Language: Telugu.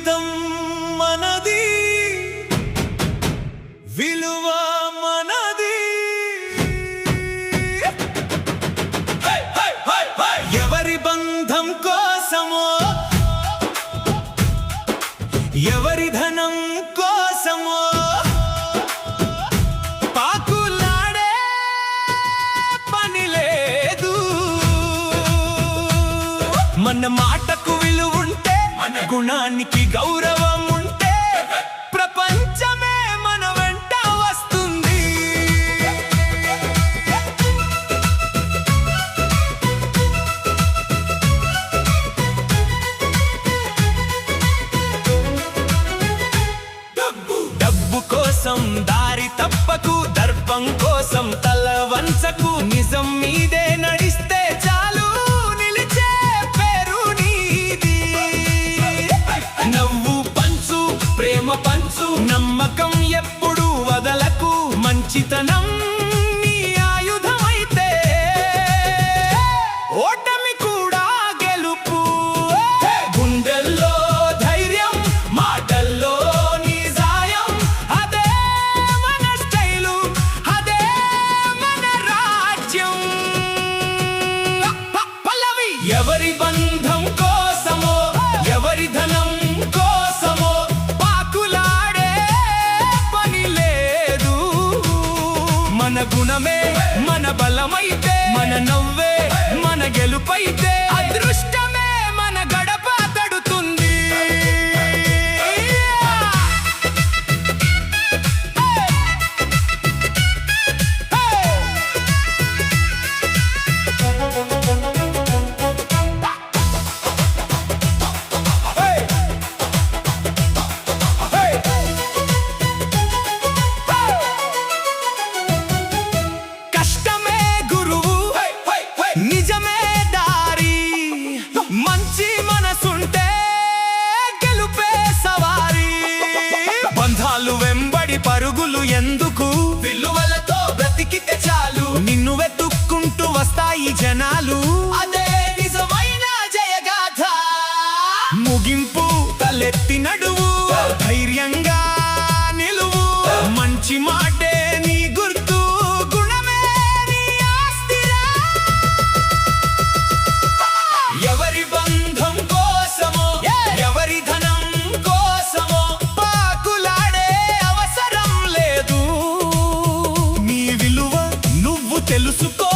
జీవితం మనది, విలువ మనది. ఎవరి బంధం కోసమో, ఎవరి ధనం కోసమో పాకులాడే పని లేదు. మన మాటకు విలువ ఉంటే, మన గుణానికి గౌరవం ఉంటే ప్రపంచమే మన వెంట వస్తుంది. డబ్బు కోసం దారి తప్పకు, దర్పం కోసం తల వంచకు. నిజం మీదే నడిస్తే చాలు, నిలిచే పేరు నీది. నవ్వు పంచు, ప్రేమ పంచు, నమ్మకం ఎప్పుడు వదలకు. మంచితనం నీ ఆయుధమైతే ఓటమి కూడా గెలుపు. గుండెల్లో ధైర్యం, మాటల్లో నిజాయం, అదే మన స్టైలు, అదే మన రాజ్యం. పల్లవి. ఎవరి బంధం కోసమో, ఎవరి ధనం కోసమో పాకులాడే పని లేదు. మన గుణమే మన బలమైతే, మన నవ్వే మన గెలుపైతే అదృష్టమే మన గడప తడుతుంది. కష్టమే గురువు, నిజమే దారి. మంచి మనసుంటే గెలుపే సవారి. బంధాలు వెంబడి పరుగులు ఎందుకు, విలువలతో బ్రతికితే చాలు. నిన్ను వెతుక్కుంటూ వస్తాయి జనాలు, అదే నిజమైన జయగాథ. ముగింపు తలెత్తి నడువు, ధైర్యంగా నిలువు. మంచి మాటే నీ గుర్తు, గుణమే నీ ఆస్తిరా. ఎవరి బంధం కోసమో, ఎవరి ధనం కోసమో పాకులాడే అవసరం లేదు. నీ విలువ నువ్వు తెలుసుకో.